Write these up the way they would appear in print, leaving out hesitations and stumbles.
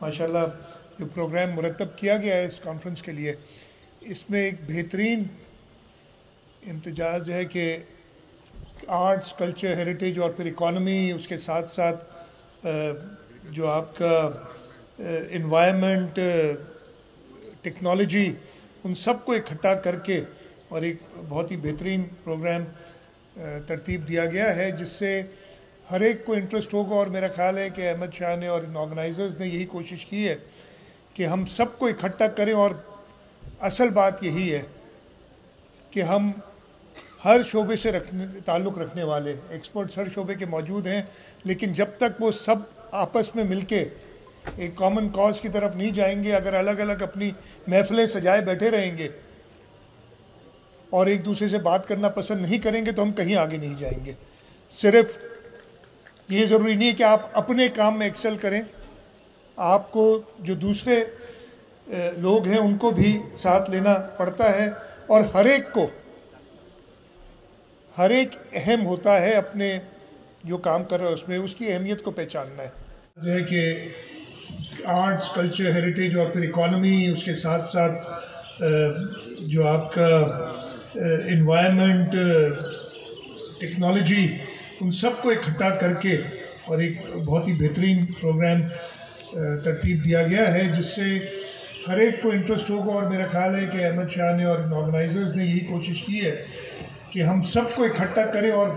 माशाल्लाह जो प्रोग्राम मुरतब किया गया है इस कॉन्फ्रेंस के लिए, इसमें एक बेहतरीन इम्तिजाज है कि आर्ट्स, कल्चर, हेरिटेज और फिर इकॉनमी, उसके साथ साथ जो आपका इन्वायरमेंट, टेक्नोलॉजी, उन सब को इकट्ठा करके और एक बहुत ही बेहतरीन प्रोग्राम तरतीब दिया गया है जिससे हर एक को इंटरेस्ट होगा। और मेरा ख्याल है कि अहमद शाह ने और इन ऑर्गेनाइजर्स ने यही कोशिश की है कि हम सबको इकट्ठा करें। और असल बात यही है कि हम हर शोबे से ताल्लुक़ रखने वाले एक्सपर्ट्स हर शोबे के मौजूद हैं, लेकिन जब तक वो सब आपस में मिलके एक कॉमन कॉज की तरफ नहीं जाएंगे, अगर अलग अलग अपनी महफिलें सजाए बैठे रहेंगे और एक दूसरे से बात करना पसंद नहीं करेंगे, तो हम कहीं आगे नहीं जाएंगे। सिर्फ ये ज़रूरी नहीं है कि आप अपने काम में एक्सेल करें, आपको जो दूसरे लोग हैं उनको भी साथ लेना पड़ता है। और हर एक अहम होता है अपने जो काम कर रहा है उसमें, उसकी अहमियत को पहचानना है। जो है कि आर्ट्स, कल्चर, हेरिटेज और फिर इकॉनमी, उसके साथ साथ जो आपका इन्वायरमेंट, टेक्नोलॉजी, उन सब को इकट्ठा करके और एक बहुत ही बेहतरीन प्रोग्राम तरतीब दिया गया है जिससे हर एक को इंटरेस्ट होगा। और मेरा ख्याल है कि अहमद शाह ने और इन ऑर्गेनाइजर्स ने यही कोशिश की है कि हम सबको इकट्ठा करें। और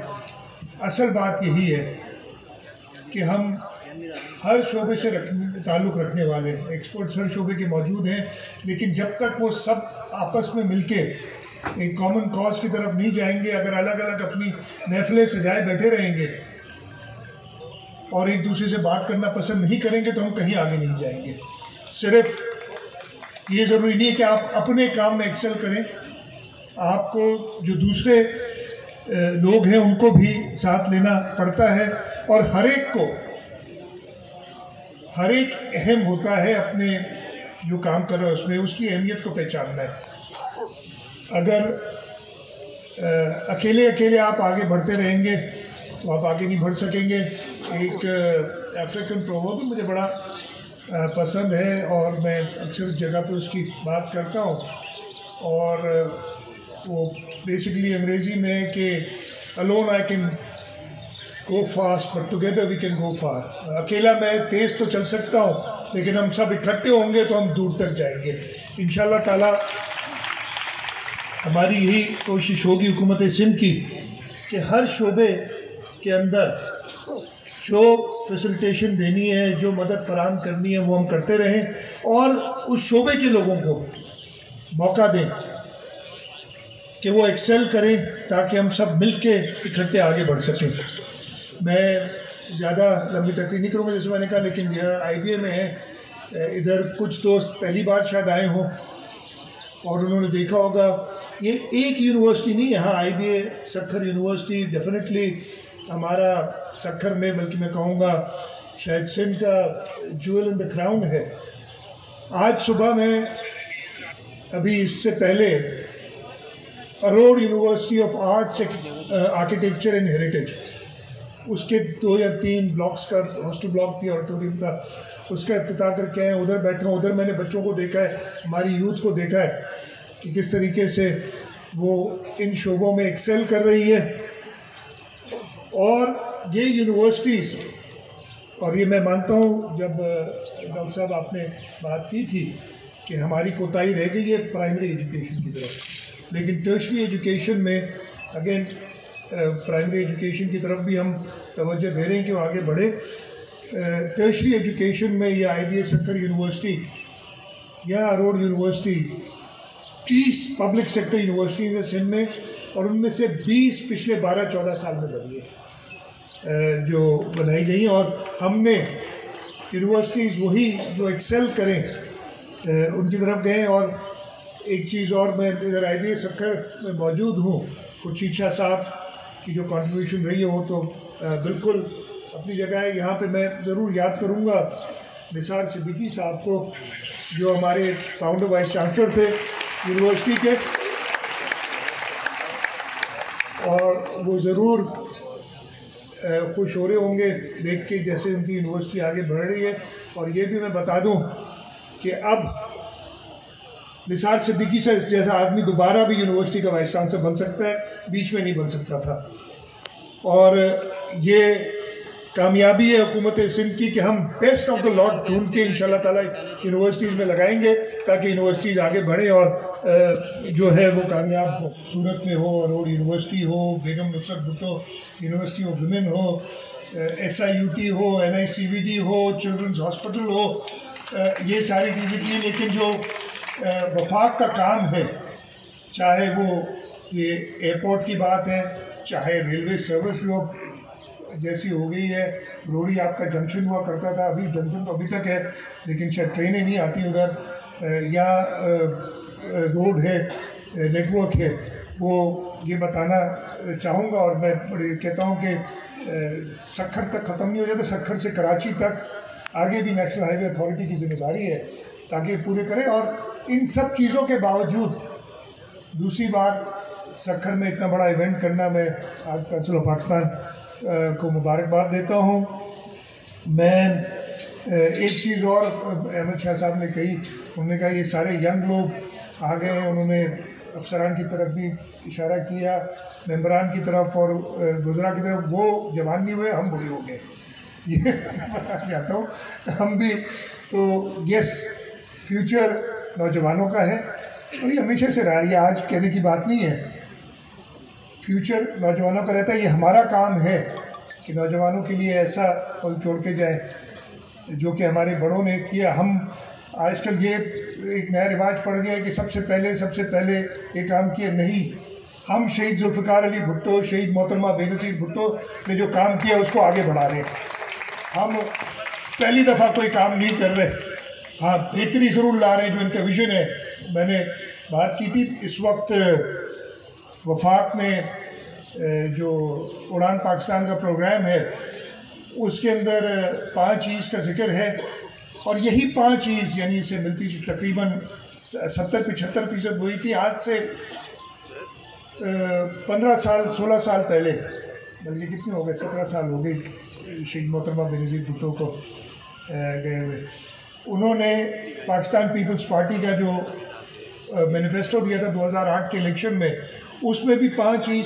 असल बात यही है कि हम हर शोबे से ताल्लुक़ रखने वाले एक्सपर्ट्स हर शोबे के मौजूद हैं, लेकिन जब तक वो सब आपस में मिलके एक कॉमन कॉज की तरफ नहीं जाएंगे, अगर अलग अलग अपनी महफिलें सजाए बैठे रहेंगे और एक दूसरे से बात करना पसंद नहीं करेंगे, तो हम कहीं आगे नहीं जाएंगे। सिर्फ ये ज़रूरी नहीं है कि आप अपने काम में एक्सेल करें, आपको जो दूसरे लोग हैं उनको भी साथ लेना पड़ता है। और हर एक अहम होता है अपने जो काम कर रहा है उसमें, उसकी अहमियत को पहचानना है। अगर अकेले आप आगे बढ़ते रहेंगे तो आप आगे नहीं बढ़ सकेंगे। एक अफ्रीकन प्रोवर्ब मुझे बड़ा पसंद है और मैं अक्सर जगह पे उसकी बात करता हूँ, और वो बेसिकली अंग्रेज़ी में है कि alone I can go fast but together we can go far. अकेला मैं तेज़ तो चल सकता हूँ, लेकिन हम सब इकट्ठे होंगे तो हम दूर तक जाएंगे इंशाल्लाह ताला। हमारी यही कोशिश होगी हुकूमत सिंध की कि हर शोबे के अंदर जो फैसिलिटेशन देनी है, जो मदद फराहम करनी है, वो हम करते रहें और उस शोबे के लोगों को मौका दें कि वो एक्सेल करें, ताकि हम सब मिल के इकट्ठे आगे बढ़ सकें। मैं ज़्यादा लंबी तकरीर नहीं करूँगा जैसे मैंने कहा, लेकिन यह IBA में है, इधर कुछ दोस्त पहली बार शायद आए हों और उन्होंने देखा होगा, ये एक यूनिवर्सिटी नहीं, यहाँ IBA सक्खर यूनिवर्सिटी डेफिनेटली हमारा सक्खर में, बल्कि मैं कहूँगा शायद सिंध का ज्वेल इन द क्राउन है। आज सुबह मैं अभी इससे पहले अरोड़ university of arts, architecture and heritage, उसके 2 या 3 ब्लॉक्स का हॉस्टल ब्लॉक थी, ऑडिटोरियम था, उसका इफ्तिताह करके आए। उधर बैठा हूँ, उधर मैंने बच्चों को देखा है, हमारी यूथ को देखा है कि किस तरीके से वो इन शोबों में एक्सेल कर रही है। और ये यूनिवर्सिटीज़, और ये मैं मानता हूँ, जब डॉक्टर साहब आपने बात की थी कि हमारी कोताही रह गई है प्राइमरी एजुकेशन की तरफ, लेकिन टर्शरी एजुकेशन में अगेन प्राइमरी एजुकेशन की तरफ भी हम तवज्जो दे रहे हैं कि वो आगे बढ़े। टर्शरी एजुकेशन में ये IBA सक्खर यूनिवर्सिटी या Arora university 30 public sector universities है सिंध में, और उनमें से 20 पिछले 12-14 साल में बनी है जो बनाई गई हैं। और हमने यूनिवर्सिटीज़ वही जो एक्सेल करें उनकी तरफ गए। और एक चीज़ और, मैं इधर IBA सक्खर में मौजूद हूँ, खुर्शीद शाह साहब की जो कंट्रीब्यूशन रही है वो तो बिल्कुल अपनी जगह है। यहाँ पे मैं ज़रूर याद करूँगा निसार सिद्दीकी साहब को, जो हमारे फाउंडर वाइस चांसलर थे यूनिवर्सिटी के, और वो ज़रूर खुश हो रहे होंगे देख के जैसे उनकी यूनिवर्सिटी आगे बढ़ रही है। और ये भी मैं बता दूं कि अब निसार सिद्दीकी से जैसा आदमी दोबारा भी यूनिवर्सिटी का वाइस चांसलर बन सकता है, बीच में नहीं बन सकता था। और ये कामयाबी है हुकूमत सिंध की कि हम बेस्ट ऑफ द लॉट ढूंढ के इंशाल्लाह ताला यूनिवर्सिटीज़ में लगाएंगे ताकि यूनिवर्सिटीज़ आगे बढ़े और जो है वो कामयाब हो। सूरत में हो, अरोड़ यूनिवर्सिटी हो, Begum Nusrat Bhutto university of women हो, SIUT हो, NICVD हो, चिल्ड्रंस हॉस्पिटल हो, ये सारी चीज़ें की। लेकिन जो वफाक का काम है, चाहे वो ये एयरपोर्ट की बात है, चाहे रेलवे सर्विस जो जैसी हो गई है, रोड़ी आपका जंक्शन हुआ करता था, अभी जंक्शन तो अभी तक है लेकिन शायद ट्रेनें नहीं आती उधर, या रोड है, नेटवर्क है, वो ये बताना चाहूँगा। और मैं कहता हूँ कि सक्खर तक ख़त्म नहीं हो जाता, सक्खर से कराची तक आगे भी नेशनल हाईवे अथॉरिटी की जिम्मेदारी है ताकि पूरे करें। और इन सब चीज़ों के बावजूद दूसरी बार सक्खर में इतना बड़ा इवेंट करना, मैं आज काउंसिल ऑफ पाकिस्तान को मुबारकबाद देता हूँ। मैं एक चीज़ और अहमद शाह साहब ने कही, उन्होंने कहा ये सारे यंग लोग आ गए हैं, उन्होंने अफसरान की तरफ भी इशारा किया, मेंबरान की तरफ और वज़रा की तरफ, वो जवान नहीं हुए, हम बुरे हो गए, ये बताना चाहता हूँ। हम भी तो यस, फ्यूचर नौजवानों का है और ये हमेशा से रहा, ये आज कहने की बात नहीं है। फ्यूचर नौजवानों का रहता है, ये हमारा काम है कि नौजवानों के लिए ऐसा पल छोड़ के जाए जो कि हमारे बड़ों ने किया। हम आजकल ये एक नया रिवाज पड़ गया है कि सबसे पहले ये काम किया, नहीं, हम शहीद जुल्फ़िकार अली भुट्टो, शहीद मोहतरमा बेनज़ीर भुट्टो ने जो काम किया उसको आगे बढ़ा रहे हैं। हम पहली दफ़ा कोई काम नहीं कर रहे, हाँ बेहतरी ज़रूर ला रहे हैं जो इनका विजन है। मैंने बात की थी, इस वक्त वफाक ने जो उड़ान पाकिस्तान का प्रोग्राम है उसके अंदर 5 ईज़ का जिक्र है और यही 5 ईज़ यानी इससे मिलती तकरीबन 70-75% हुई थी आज से 16 साल पहले, बल्कि कितने हो गए, 17 साल हो गई शहीद मोहतरमा बेनज़ीर भुट्टो को गए हुए। उन्होंने पाकिस्तान पीपल्स पार्टी का जो मैनिफेस्टो दिया था 2008 के इलेक्शन में, उसमें भी 5 ईज़